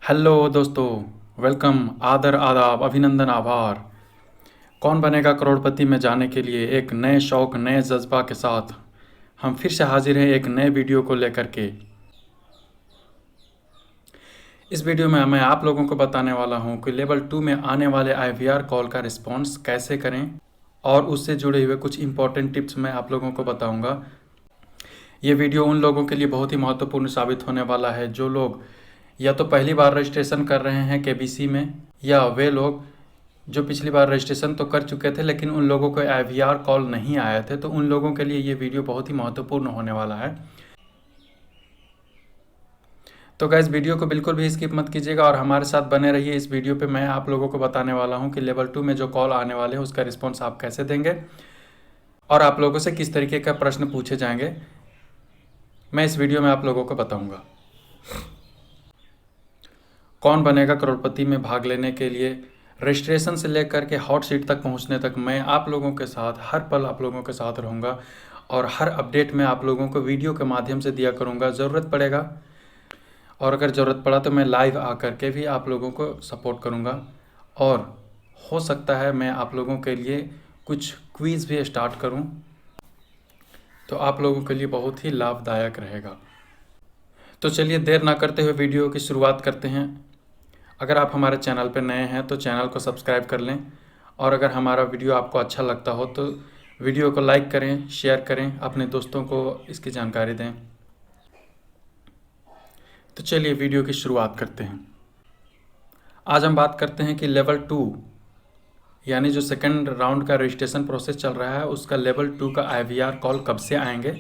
Hello दोस्तों। Welcome, आदर, आदाब, अभिनंदन, आभार। कौन बनेगा करोड़पति में जाने के लिए एक नए शौक, नए जज्बा के साथ हम फिर से हाजिर हैं एक नए वीडियो को लेकर के। इस वीडियो में मैं आप लोगों को बताने वाला हूं कि लेवल 2 में आने वाले IVR कॉल का रिस्पॉन्स कैसे करें और उससे जुड़े हुए कुछ इंपॉर्टेंट टिप्स मैं आप लोगों को बताऊंगा। ये वीडियो उन लोगों के लिए बहुत ही महत्वपूर्ण साबित होने वाला है जो लोग या तो पहली बार रजिस्ट्रेशन कर रहे हैं KBC में, या वे लोग जो पिछली बार रजिस्ट्रेशन तो कर चुके थे लेकिन उन लोगों को IVR कॉल नहीं आए थे, तो उन लोगों के लिए ये वीडियो बहुत ही महत्वपूर्ण होने वाला है। तो गाइस, वीडियो को बिल्कुल भी स्किप मत कीजिएगा और हमारे साथ बने रहिए। इस वीडियो पे मैं आप लोगों को बताने वाला हूँ कि लेवल 2 में जो कॉल आने वाले हैं उसका रिस्पॉन्स आप कैसे देंगे और आप लोगों से किस तरीके का प्रश्न पूछे जाएंगे, मैं इस वीडियो में आप लोगों को बताऊँगा। कौन बनेगा करोड़पति में भाग लेने के लिए रजिस्ट्रेशन से लेकर के हॉट सीट तक पहुंचने तक मैं आप लोगों के साथ हर पल आप लोगों के साथ रहूंगा और हर अपडेट में आप लोगों को वीडियो के माध्यम से दिया करूंगा। ज़रूरत पड़ेगा और अगर ज़रूरत पड़ा तो मैं लाइव आकर के भी आप लोगों को सपोर्ट करूंगा और हो सकता है मैं आप लोगों के लिए कुछ क्विज़ भी स्टार्ट करूं, तो आप लोगों के लिए बहुत ही लाभदायक रहेगा। तो चलिए देर ना करते हुए वीडियो की शुरुआत करते हैं। अगर आप हमारे चैनल पर नए हैं तो चैनल को सब्सक्राइब कर लें और अगर हमारा वीडियो आपको अच्छा लगता हो तो वीडियो को लाइक करें, शेयर करें, अपने दोस्तों को इसकी जानकारी दें। तो चलिए वीडियो की शुरुआत करते हैं। आज हम बात करते हैं कि लेवल 2 यानी जो सेकंड राउंड का रजिस्ट्रेशन प्रोसेस चल रहा है उसका लेवल 2 का IVR कॉल कब से आएंगे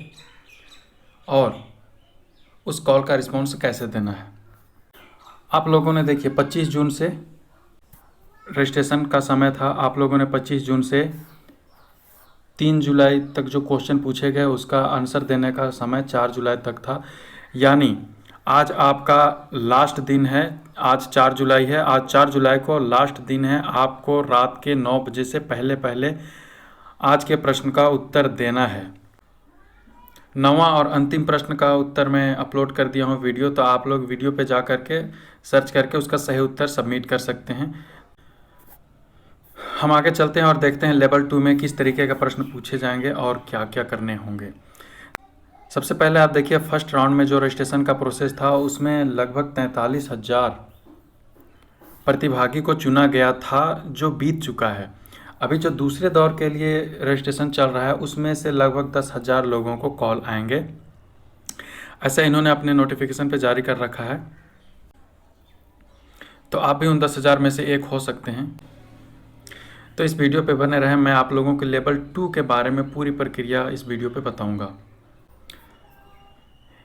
और उस कॉल का रिस्पॉन्स कैसे देना है। आप लोगों ने देखिए 25 जून से रजिस्ट्रेशन का समय था। आप लोगों ने 25 जून से 3 जुलाई तक जो क्वेश्चन पूछे गए उसका आंसर देने का समय 4 जुलाई तक था। यानी आज आपका लास्ट दिन है। आज 4 जुलाई है। आज 4 जुलाई को लास्ट दिन है। आपको रात के 9 बजे से पहले पहले आज के प्रश्न का उत्तर देना है। 9वां और अंतिम प्रश्न का उत्तर मैं अपलोड कर दिया हूँ वीडियो, तो आप लोग वीडियो पे जा करके सर्च करके उसका सही उत्तर सबमिट कर सकते हैं। हम आगे चलते हैं और देखते हैं लेवल 2 में किस तरीके का प्रश्न पूछे जाएंगे और क्या क्या करने होंगे। सबसे पहले आप देखिए फर्स्ट राउंड में जो रजिस्ट्रेशन का प्रोसेस था उसमें लगभग 43,000 प्रतिभागी को चुना गया था जो बीत चुका है। अभी जो दूसरे दौर के लिए रजिस्ट्रेशन चल रहा है उसमें से लगभग 10,000 लोगों को कॉल आएंगे, ऐसा इन्होंने अपने नोटिफिकेशन पे जारी कर रखा है। तो आप भी उन 10,000 में से एक हो सकते हैं। तो इस वीडियो पे बने रहें, मैं आप लोगों को लेवल 2 के बारे में पूरी प्रक्रिया इस वीडियो पे बताऊंगा।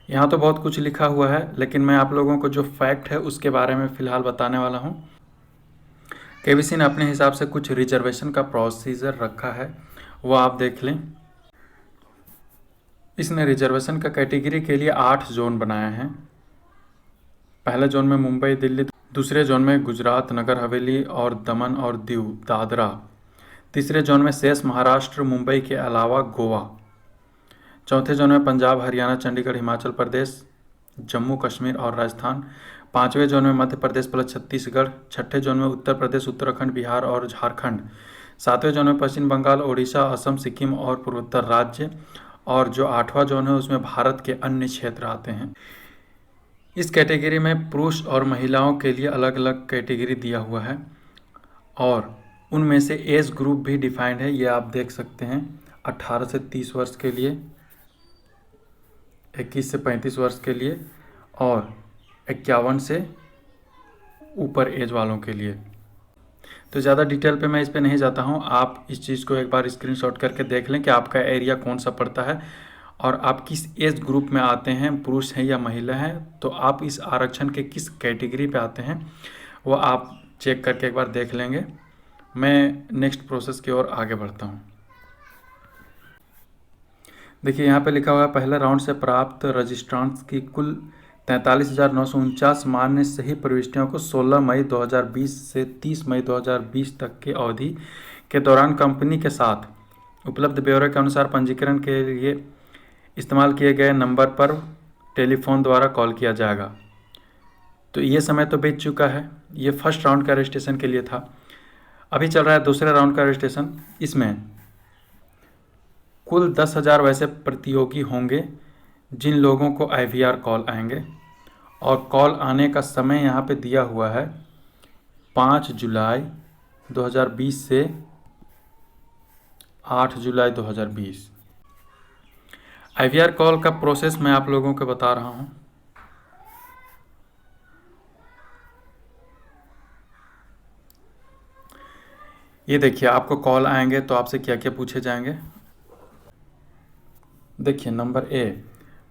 यहाँ तो बहुत कुछ लिखा हुआ है लेकिन मैं आप लोगों को जो फैक्ट है उसके बारे में फ़िलहाल बताने वाला हूँ। KBC ने अपने हिसाब से कुछ रिजर्वेशन का प्रोसीजर रखा है, वो आप देख लें। इसने रिजर्वेशन का कैटेगरी के लिए 8 जोन बनाए हैं। पहले जोन में मुंबई, दिल्ली, दूसरे जोन में गुजरात, नगर हवेली और दमन और दीव, दादरा, तीसरे जोन में शेष महाराष्ट्र, मुंबई के अलावा गोवा, चौथे जोन में पंजाब, हरियाणा, चंडीगढ़, हिमाचल प्रदेश, जम्मू कश्मीर और राजस्थान, पाँचवें जोन में मध्य प्रदेश प्लस छत्तीसगढ़, छठे जोन में उत्तर प्रदेश, उत्तराखंड, बिहार और झारखंड, सातवें जोन में पश्चिम बंगाल, ओडिशा, असम, सिक्किम और पूर्वोत्तर राज्य, और जो 8वां जोन है उसमें भारत के अन्य क्षेत्र आते हैं। इस कैटेगरी में पुरुष और महिलाओं के लिए अलग अलग कैटेगरी दिया हुआ है और उनमें से एज ग्रुप भी डिफाइंड है, ये आप देख सकते हैं। 18 से 30 वर्ष के लिए, 21 से 35 वर्ष के लिए और 51 से ऊपर एज वालों के लिए। तो ज़्यादा डिटेल पे मैं इस पे नहीं जाता हूँ। आप इस चीज़ को एक बार स्क्रीनशॉट करके देख लें कि आपका एरिया कौन सा पड़ता है और आप किस एज ग्रुप में आते हैं, पुरुष हैं या महिला हैं, तो आप इस आरक्षण के किस कैटेगरी पे आते हैं वो आप चेक करके एक बार देख लेंगे। मैं नेक्स्ट प्रोसेस की ओर आगे बढ़ता हूँ। देखिए यहाँ पे लिखा हुआ है पहले राउंड से प्राप्त रजिस्ट्रांट्स की कुल 43,949 मान्य सही प्रविष्टियों को 16 मई 2020 से 30 मई 2020 तक की अवधि के दौरान कंपनी के साथ उपलब्ध ब्यौरे के अनुसार पंजीकरण के लिए इस्तेमाल किए गए नंबर पर टेलीफोन द्वारा कॉल किया जाएगा। तो ये समय तो बीत चुका है। ये फर्स्ट राउंड का रजिस्ट्रेशन के लिए था। अभी चल रहा है दूसरे राउंड का रजिस्ट्रेशन। इसमें कुल 10,000 वैसे प्रतियोगी होंगे जिन लोगों को IVR कॉल आएंगे, और कॉल आने का समय यहाँ पे दिया हुआ है 5 जुलाई 2020 से 8 जुलाई 2020। IVR कॉल का प्रोसेस मैं आप लोगों को बता रहा हूँ। ये देखिए, आपको कॉल आएंगे तो आपसे क्या क्या पूछे जाएंगे। देखिए, नंबर ए,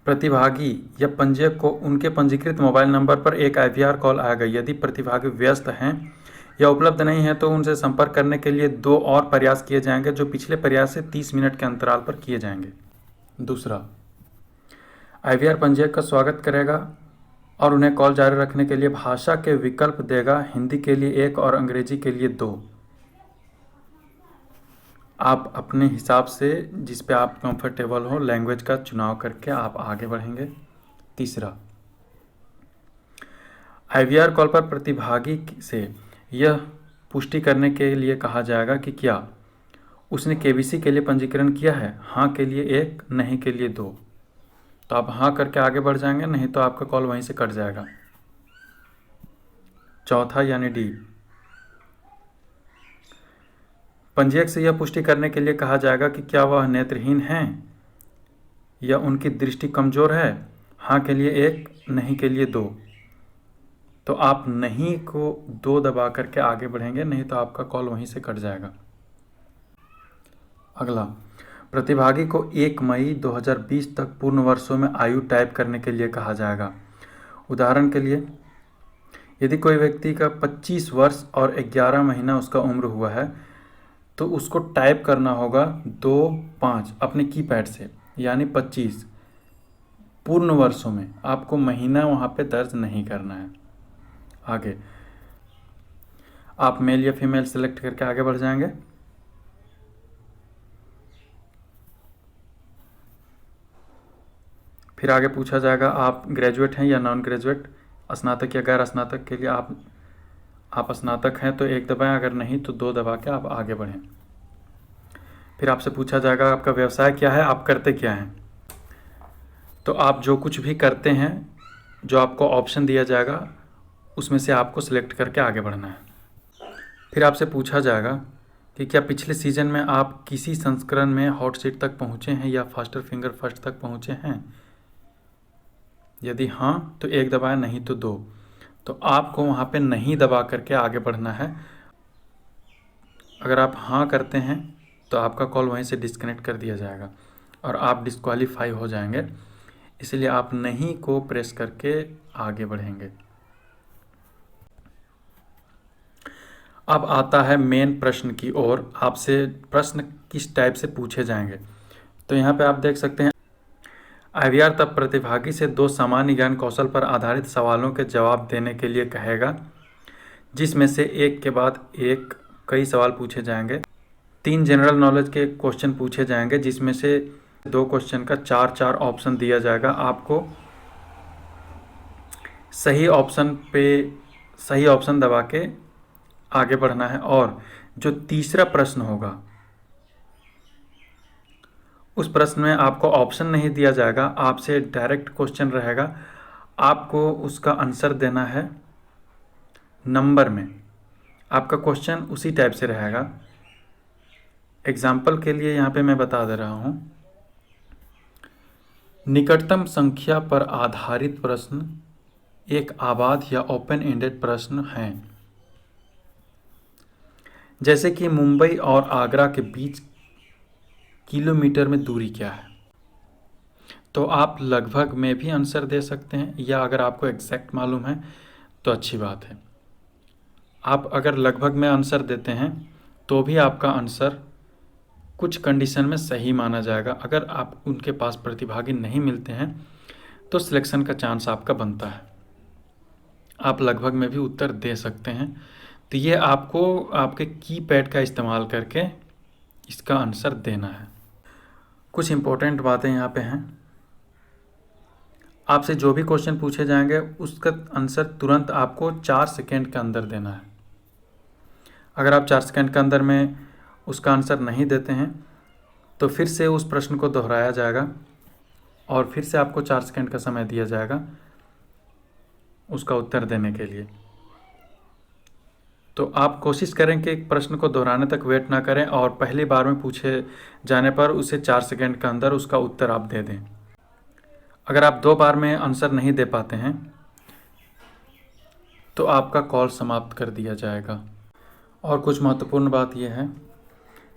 प्रतिभागी या पंजीयक को उनके पंजीकृत मोबाइल नंबर पर एक IVR कॉल आएगा। यदि प्रतिभागी व्यस्त हैं या उपलब्ध नहीं है तो उनसे संपर्क करने के लिए 2 और प्रयास किए जाएंगे, जो पिछले प्रयास से 30 मिनट के अंतराल पर किए जाएंगे। दूसरा, IVR पंजीयक का स्वागत करेगा और उन्हें कॉल जारी रखने के लिए भाषा के विकल्प देगा। हिंदी के लिए 1 और अंग्रेजी के लिए 2। आप अपने हिसाब से जिस पे आप कंफर्टेबल हो लैंग्वेज का चुनाव करके आप आगे बढ़ेंगे। तीसरा, IVR कॉल पर प्रतिभागी से यह पुष्टि करने के लिए कहा जाएगा कि क्या उसने KBC के लिए पंजीकरण किया है। हाँ के लिए 1, नहीं के लिए 2। तो आप हाँ करके आगे बढ़ जाएंगे, नहीं तो आपका कॉल वहीं से कट जाएगा। चौथा यानी डी, पंजीयक से यह पुष्टि करने के लिए कहा जाएगा कि क्या वह नेत्रहीन हैं या उनकी दृष्टि कमज़ोर है। हाँ के लिए 1, नहीं के लिए 2। तो आप नहीं को 2 दबा करके आगे बढ़ेंगे, नहीं तो आपका कॉल वहीं से कट जाएगा। अगला, प्रतिभागी को 1 मई 2020 तक पूर्ण वर्षों में आयु टाइप करने के लिए कहा जाएगा। उदाहरण के लिए, यदि कोई व्यक्ति का 25 वर्ष और 11 महीना उसका उम्र हुआ है तो उसको टाइप करना होगा 2-5 अपने कीपैड से, यानी 25 पूर्ण वर्षों में। आपको महीना वहाँ पे दर्ज नहीं करना है। आगे आप मेल या फीमेल सेलेक्ट करके आगे बढ़ जाएंगे। फिर आगे पूछा जाएगा आप ग्रेजुएट हैं या नॉन ग्रेजुएट, स्नातक या गैर स्नातक के लिए आप स्नातक हैं तो 1 दबाएं, अगर नहीं तो 2 दबा के आप आगे बढ़ें। फिर आपसे पूछा जाएगा आपका व्यवसाय क्या है, आप करते क्या हैं। तो आप जो कुछ भी करते हैं, जो आपको ऑप्शन दिया जाएगा उसमें से आपको सिलेक्ट करके आगे बढ़ना है। फिर आपसे पूछा जाएगा कि क्या पिछले सीजन में आप किसी संस्करण में हॉट सीट तक पहुँचे हैं या फास्टर फिंगर फर्स्ट तक पहुँचे हैं। यदि हाँ तो 1 दबाएं, नहीं तो 2। तो आपको वहाँ पे नहीं दबा करके आगे बढ़ना है। अगर आप हाँ करते हैं तो आपका कॉल वहीं से डिस्कनेक्ट कर दिया जाएगा और आप डिस्क्वालीफाई हो जाएंगे। इसलिए आप नहीं को प्रेस करके आगे बढ़ेंगे। अब आता है मेन प्रश्न की ओर। आपसे प्रश्न किस टाइप से पूछे जाएंगे। तो यहाँ पे आप देख सकते हैं, IVR तब प्रतिभागी से 2 सामान्य ज्ञान कौशल पर आधारित सवालों के जवाब देने के लिए कहेगा, जिसमें से एक के बाद एक कई सवाल पूछे जाएंगे। 3 जनरल नॉलेज के क्वेश्चन पूछे जाएंगे, जिसमें से 2 क्वेश्चन का 4-4 ऑप्शन दिया जाएगा। आपको सही ऑप्शन दबा के आगे बढ़ना है। और जो तीसरा प्रश्न होगा उस प्रश्न में आपको ऑप्शन नहीं दिया जाएगा, आपसे डायरेक्ट क्वेश्चन रहेगा। आपको उसका आंसर देना है नंबर में। आपका क्वेश्चन उसी टाइप से रहेगा। एग्जाम्पल के लिए यहाँ पे मैं बता दे रहा हूँ, निकटतम संख्या पर आधारित प्रश्न एक आबाद या ओपन एंडेड प्रश्न है। जैसे कि मुंबई और आगरा के बीच किलोमीटर में दूरी क्या है। तो आप लगभग में भी आंसर दे सकते हैं, या अगर आपको एग्जैक्ट मालूम है तो अच्छी बात है। आप अगर लगभग में आंसर देते हैं तो भी आपका आंसर कुछ कंडीशन में सही माना जाएगा। अगर आप उनके पास प्रतिभागी नहीं मिलते हैं तो सिलेक्शन का चांस आपका बनता है। आप लगभग में भी उत्तर दे सकते हैं। तो ये आपको आपके कीपैड का इस्तेमाल करके इसका आंसर देना है। कुछ इम्पोर्टेंट बातें यहाँ पे हैं। आपसे जो भी क्वेश्चन पूछे जाएंगे उसका आंसर तुरंत आपको 4 सेकेंड के अंदर देना है। अगर आप 4 सेकेंड के अंदर में उसका आंसर नहीं देते हैं तो फिर से उस प्रश्न को दोहराया जाएगा और फिर से आपको 4 सेकेंड का समय दिया जाएगा उसका उत्तर देने के लिए। तो आप कोशिश करें कि प्रश्न को दोहराने तक वेट ना करें और पहली बार में पूछे जाने पर उसे 4 सेकेंड के अंदर उसका उत्तर आप दे दें। अगर आप 2 बार में आंसर नहीं दे पाते हैं तो आपका कॉल समाप्त कर दिया जाएगा। और कुछ महत्वपूर्ण बात यह है,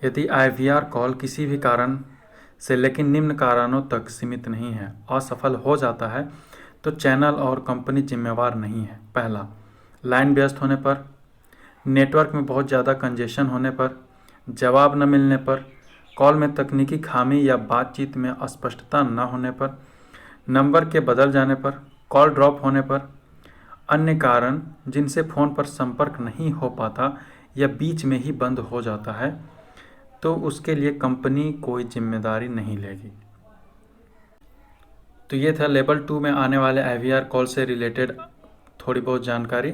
यदि IVR कॉल किसी भी कारण से, लेकिन निम्न कारणों तक सीमित नहीं है, असफल हो जाता है तो चैनल और कंपनी जिम्मेवार नहीं है। पहला, लाइन व्यस्त होने पर, नेटवर्क में बहुत ज़्यादा कंजेशन होने पर, जवाब न मिलने पर, कॉल में तकनीकी खामी या बातचीत में अस्पष्टता न होने पर, नंबर के बदल जाने पर, कॉल ड्रॉप होने पर, अन्य कारण जिनसे फ़ोन पर संपर्क नहीं हो पाता या बीच में ही बंद हो जाता है, तो उसके लिए कंपनी कोई जिम्मेदारी नहीं लेगी। तो ये था लेवल 2 में आने वाले IVR कॉल से रिलेटेड थोड़ी बहुत जानकारी।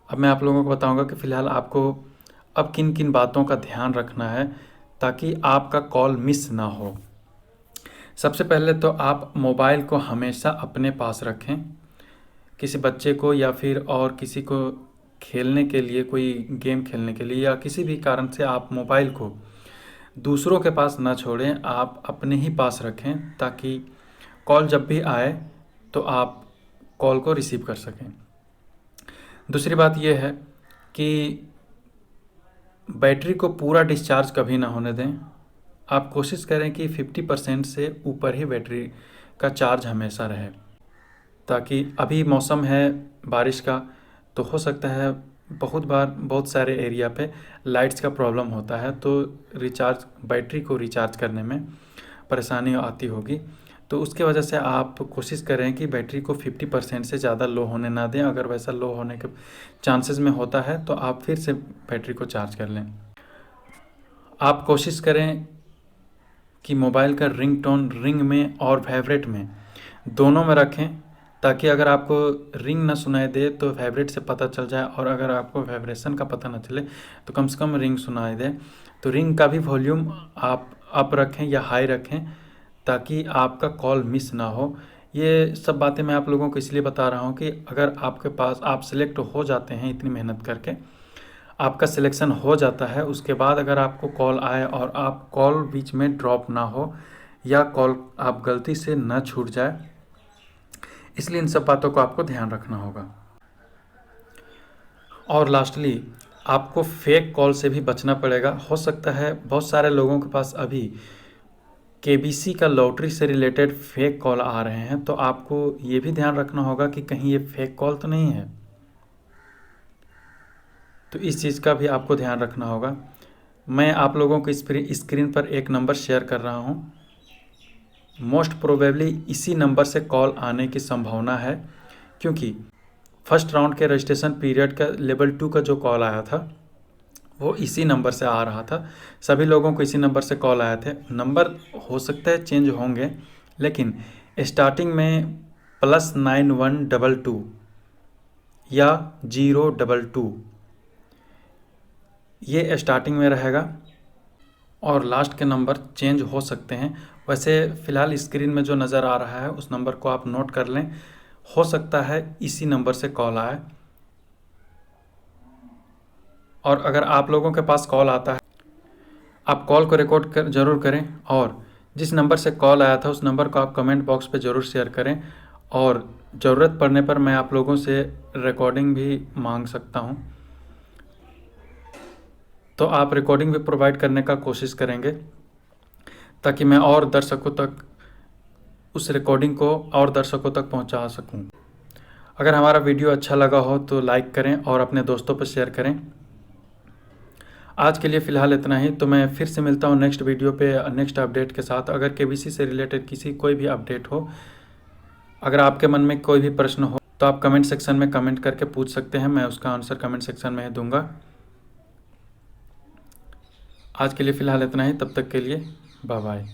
अब मैं आप लोगों को बताऊंगा कि फ़िलहाल आपको अब किन किन बातों का ध्यान रखना है ताकि आपका कॉल मिस ना हो। सबसे पहले तो आप मोबाइल को हमेशा अपने पास रखें। किसी बच्चे को या फिर और किसी को खेलने के लिए, कोई गेम खेलने के लिए या किसी भी कारण से आप मोबाइल को दूसरों के पास ना छोड़ें, आप अपने ही पास रखें ताकि कॉल जब भी आए तो आप कॉल को रिसीव कर सकें। दूसरी बात यह है कि बैटरी को पूरा डिस्चार्ज कभी ना होने दें। आप कोशिश करें कि 50% से ऊपर ही बैटरी का चार्ज हमेशा रहे, ताकि अभी मौसम है बारिश का, तो हो सकता है बहुत बार बहुत सारे एरिया पे लाइट्स का प्रॉब्लम होता है, तो बैटरी को रिचार्ज करने में परेशानी आती होगी। तो उसके वजह से आप कोशिश करें कि बैटरी को 50% से ज़्यादा लो होने ना दें। अगर वैसा लो होने के चांसेस में होता है तो आप फिर से बैटरी को चार्ज कर लें। आप कोशिश करें कि मोबाइल का रिंगटोन रिंग में और वाइब्रेट में दोनों में रखें, ताकि अगर आपको रिंग ना सुनाई दे तो वाइब्रेट से पता चल जाए, और अगर आपको वाइब्रेशन का पता ना चले तो कम से कम रिंग सुनाई दे। तो रिंग का भी वॉल्यूम आप अप रखें या हाई रखें ताकि आपका कॉल मिस ना हो। ये सब बातें मैं आप लोगों को इसलिए बता रहा हूँ कि अगर आपके पास आप सिलेक्ट हो जाते हैं, इतनी मेहनत करके आपका सिलेक्शन हो जाता है, उसके बाद अगर आपको कॉल आए और आप कॉल बीच में ड्रॉप ना हो या कॉल आप गलती से ना छूट जाए, इसलिए इन सब बातों को आपको ध्यान रखना होगा। और लास्टली, आपको फेक कॉल से भी बचना पड़ेगा। हो सकता है बहुत सारे लोगों के पास अभी KBC का लॉटरी से रिलेटेड फेक कॉल आ रहे हैं, तो आपको ये भी ध्यान रखना होगा कि कहीं ये फेक कॉल तो नहीं है। तो इस चीज़ का भी आपको ध्यान रखना होगा। मैं आप लोगों को स्क्रीन पर एक नंबर शेयर कर रहा हूँ। मोस्ट प्रोबेबली इसी नंबर से कॉल आने की संभावना है, क्योंकि फर्स्ट राउंड के रजिस्ट्रेशन पीरियड का लेवल 2 का जो कॉल आया था वो इसी नंबर से आ रहा था। सभी लोगों को इसी नंबर से कॉल आए थे। नंबर हो सकता है चेंज होंगे, लेकिन स्टार्टिंग में +9122 या 022 ये स्टार्टिंग में रहेगा, और लास्ट के नंबर चेंज हो सकते हैं। वैसे फ़िलहाल स्क्रीन में जो नज़र आ रहा है उस नंबर को आप नोट कर लें, हो सकता है इसी नंबर से कॉल आए। और अगर आप लोगों के पास कॉल आता है, आप कॉल को रिकॉर्ड ज़रूर करें, और जिस नंबर से कॉल आया था उस नंबर को आप कमेंट बॉक्स पे ज़रूर शेयर करें, और ज़रूरत पड़ने पर मैं आप लोगों से रिकॉर्डिंग भी मांग सकता हूं, तो आप रिकॉर्डिंग भी प्रोवाइड करने का कोशिश करेंगे ताकि मैं और दर्शकों तक उस रिकॉर्डिंग को और दर्शकों तक पहुंचा सकूं। अगर हमारा वीडियो अच्छा लगा हो तो लाइक करें और अपने दोस्तों पर शेयर करें। आज के लिए फ़िलहाल इतना ही, तो मैं फिर से मिलता हूं नेक्स्ट वीडियो पे नेक्स्ट अपडेट के साथ। अगर KBC से रिलेटेड कोई भी अपडेट हो, अगर आपके मन में कोई भी प्रश्न हो तो आप कमेंट सेक्शन में कमेंट करके पूछ सकते हैं, मैं उसका आंसर कमेंट सेक्शन में ही दूंगा। आज के लिए फ़िलहाल इतना ही, तब तक के लिए बाय बाय।